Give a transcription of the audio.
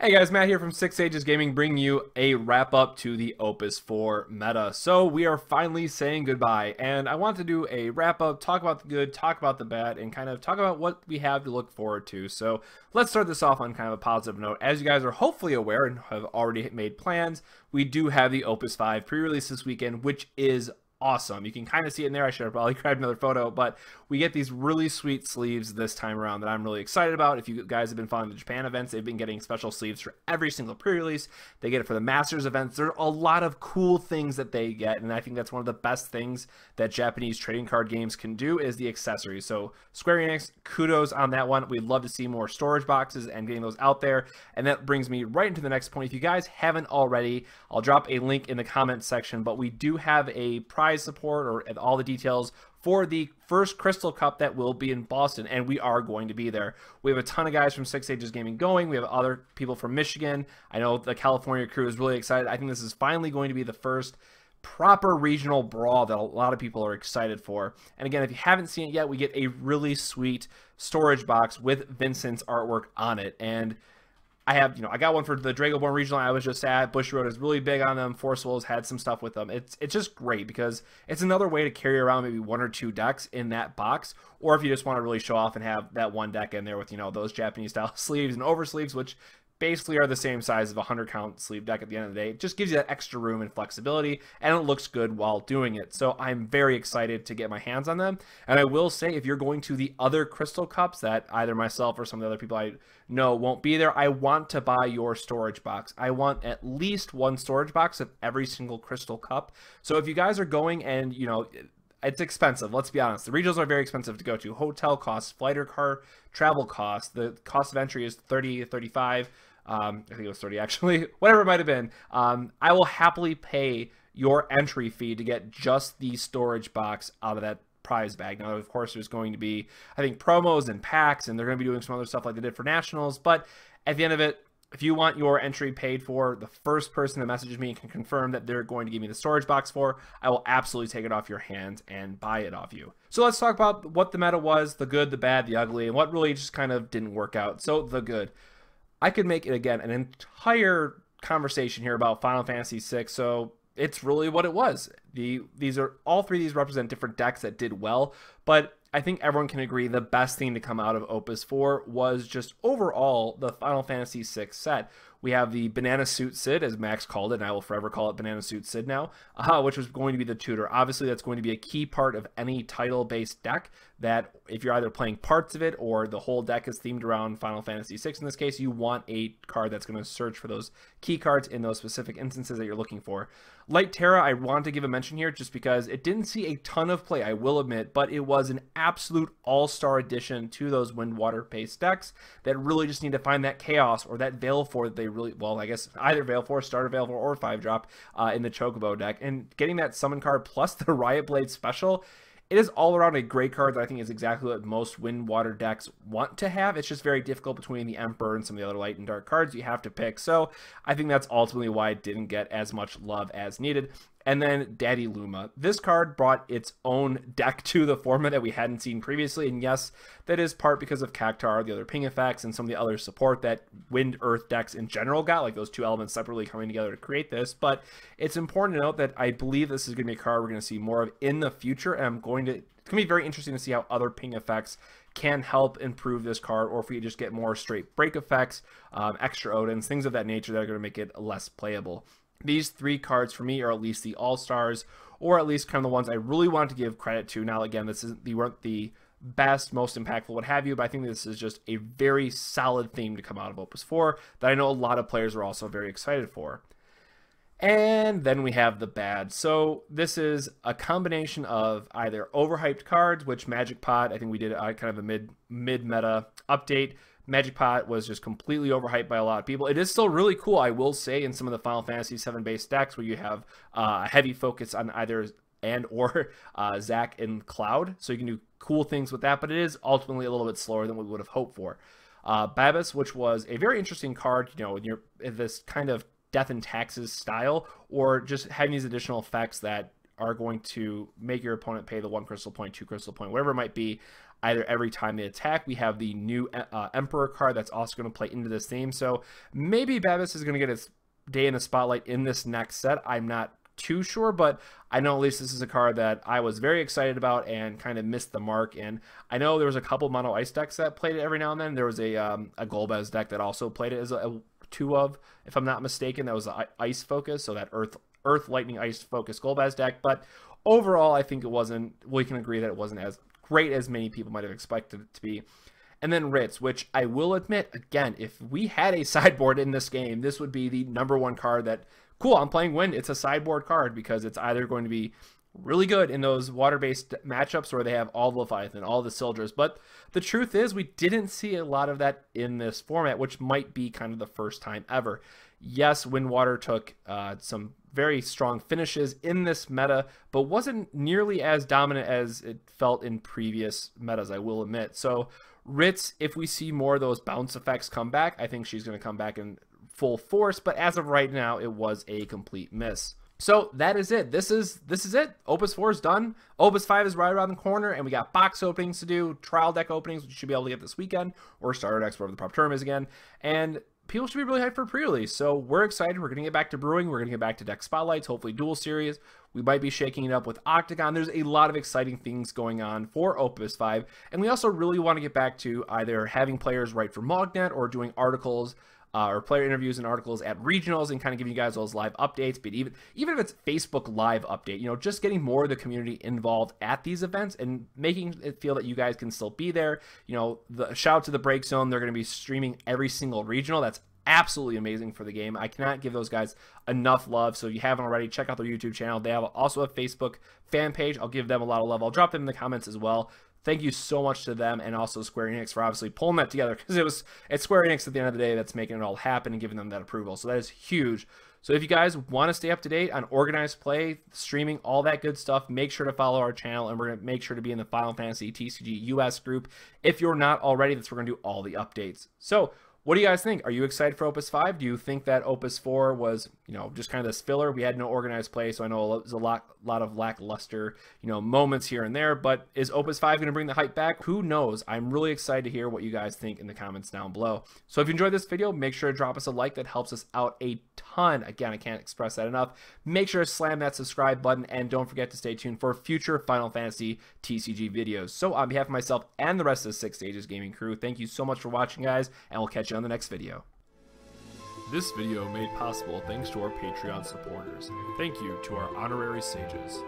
Hey guys, Matt here from 6 Ages Gaming, bringing you a wrap up to the Opus 4 meta. So we are finally saying goodbye, and I want to do a wrap up, talk about the good, talk about the bad, and kind of talk about what we have to look forward to. So let's start this off on kind of a positive note. As you guys are hopefully aware and have already made plans, we do have the Opus 5 pre-release this weekend, which is awesome. You can kind of see it in there. I should have probably grabbed another photo, but we get these really sweet sleeves this time around that I'm really excited about. If you guys have been following the Japan events, they've been getting special sleeves for every single pre-release. They get it for the Masters events. There are a lot of cool things that they get, and I think that's one of the best things that Japanese trading card games can do is the accessories. So Square Enix, kudos on that one. We'd love to see more storage boxes and getting those out there. And that brings me right into the next point. If you guys haven't already, I'll drop a link in the comments section, but we do have a prize support or all the details for the first Crystal Cup that will be in Boston, and we are going to be there. We have a ton of guys from 6 Ages Gaming going. We have other people from Michigan. I know the California crew is really excited. I think this is finally going to be the first proper regional brawl that a lot of people are excited for. And again, if you haven't seen it yet, we get a really sweet storage box with Vincent's artwork on it. And I have, I got one for the Dragoborn Regional I was just at. Bush Road is really big on them. Force Wolves had some stuff with them. It's just great because it's another way to carry around maybe one or two decks in that box. Or if you just want to really show off and have that one deck in there with, those Japanese style sleeves and over sleeves, which basically are the same size of a 100 count sleeve deck at the end of the day. It just gives you that extra room and flexibility, and it looks good while doing it. So I'm very excited to get my hands on them. And I will say, if you're going to the other Crystal Cups that either myself or some of the other people I know won't be there, I want to buy your storage box. I want at least one storage box of every single Crystal Cup. So if you guys are going and, it's expensive. Let's be honest. The regionals are very expensive to go to. Hotel costs, flighter car, travel costs. The cost of entry is 30, 35. I think it was 30 actually. Whatever it might have been. I will happily pay your entry fee to get just the storage box out of that prize bag. Now, of course, there's going to be, I think, promos and packs, and they're going to be doing some other stuff like they did for Nationals. But at the end of it, if you want your entry paid for, the first person that messages me and can confirm that they're going to give me the storage box for, I will absolutely take it off your hands and buy it off you. So let's talk about what the meta was, the good, the bad, the ugly, and what really just kind of didn't work out. So the good. I could make it, again, an entire conversation here about Final Fantasy VI, so it's really what it was. All three of these represent different decks that did well, but I think everyone can agree the best thing to come out of Opus 4 was just overall the Final Fantasy VI set. We have the Banana Suit Sid, as Max called it, and I will forever call it Banana Suit Sid now, which was going to be the tutor. Obviously, that's going to be a key part of any title-based deck, that if you're either playing parts of it or the whole deck is themed around Final Fantasy VI in this case, you want a card that's going to search for those key cards in those specific instances that you're looking for. Light Terra, I want to give a mention here just because it didn't see a ton of play, I will admit, but it was an absolute all-star addition to those wind-water-based decks that really just need to find that chaos or that Veil 4 that they really, well, I guess either Veil 4, Starter Veil 4, or 5-drop in the Chocobo deck. And getting that summon card plus the Riot Blade special, it is all around a great card that I think is exactly what most wind-water decks want to have. It's just very difficult between the Emperor and some of the other light and dark cards you have to pick. So I think that's ultimately why it didn't get as much love as needed. And then Daddy Luma. This card brought its own deck to the format that we hadn't seen previously. And yes, that is part because of Cactar, the other ping effects, and some of the other support that Wind Earth decks in general got, like those two elements separately coming together to create this. But it's important to note that I believe this is going to be a card we're going to see more of in the future. And it's going to be very interesting to see how other ping effects can help improve this card, or if we just get more straight break effects, extra Odins, things of that nature that are going to make it less playable. These three cards for me are at least the all-stars, or at least kind of the ones I really want to give credit to. Now, again, they weren't the best, most impactful, what have you, but I think this is just a very solid theme to come out of Opus 4 that I know a lot of players are also very excited for. And then we have the bad. So this is a combination of either overhyped cards, which Magic Pot, I think we did kind of a mid-meta update. Magic Pot was just completely overhyped by a lot of people. It is still really cool, I will say, in some of the Final Fantasy VII based decks where you have a heavy focus on either or Zac and Cloud, so you can do cool things with that, but it is ultimately a little bit slower than we would have hoped for. Babas, which was a very interesting card, when you're in this kind of Death and Taxes style, or just having these additional effects that are going to make your opponent pay the 1 crystal point, 2 crystal point, whatever it might be, either every time they attack. We have the new Emperor card that's also going to play into this theme. So maybe Babas is going to get its day in the spotlight in this next set. I'm not too sure, but I know at least this is a card that I was very excited about and kind of missed the mark. And I know there was a couple mono ice decks that played it every now and then. There was a Golbez deck that also played it as a 2 of, if I'm not mistaken. That was the ice focus, so that earth lightning ice focus Golbez deck. But overall, I think it wasn't, we can agree that it wasn't as great as many people might have expected it to be. And then Ritz, which I will admit, again, if we had a sideboard in this game, this would be the #1 card that, cool, I'm playing Wind. It's a sideboard card because it's either going to be really good in those water-based matchups where they have all the Leviathan, all the Sildras. But the truth is we didn't see a lot of that in this format, which might be kind of the first time ever. Yes, Wind Water took some very strong finishes in this meta, but wasn't nearly as dominant as it felt in previous metas, I will admit. So Ritz, if we see more of those bounce effects come back, I think she's going to come back in full force, but as of right now, it was a complete miss. So that is it. This is it. Opus 4 is done. Opus 5 is right around the corner, and we got box openings to do, trial deck openings, which you should be able to get this weekend, or starter decks, wherever the proper term is again. And people should be really hyped for pre-release. So we're excited. We're going to get back to brewing. We're going to get back to deck spotlights, hopefully dual series. We might be shaking it up with Octagon. There's a lot of exciting things going on for Opus 5. And we also really want to get back to either having players write for Mognet or doing articles or player interviews and articles at regionals and kind of giving you guys those live updates. But even if it's Facebook live update, you know, just getting more of the community involved at these events and making it feel that you guys can still be there. You know, the shout out to the Break Zone. They're going to be streaming every single regional. That's absolutely amazing for the game. I cannot give those guys enough love. So if you haven't already, check out their YouTube channel. They have also a Facebook fan page. I'll give them a lot of love. I'll drop them in the comments as well. Thank you so much to them and also Square Enix for obviously pulling that together, because it's Square Enix at the end of the day that's making it all happen and giving them that approval. So that is huge. So if you guys want to stay up to date on organized play, streaming, all that good stuff, make sure to follow our channel, and we're going to make sure to be in the Final Fantasy TCG US group. If you're not already, that's where we're going to do all the updates. So what do you guys think? Are you excited for Opus 5? Do you think that Opus 4 was, you know, just kind of this filler? We had no organized play, so I know there's a lot of lackluster, you know, moments here and there, but is Opus 5 going to bring the hype back? Who knows? I'm really excited to hear what you guys think in the comments down below. So if you enjoyed this video, make sure to drop us a like. That helps us out a ton. Again, I can't express that enough. Make sure to slam that subscribe button, and don't forget to stay tuned for future Final Fantasy TCG videos. So on behalf of myself and the rest of the Six Stages Gaming crew, thank you so much for watching, guys, and we'll catch you on the next video. This video made possible thanks to our Patreon supporters. Thank you to our honorary sages.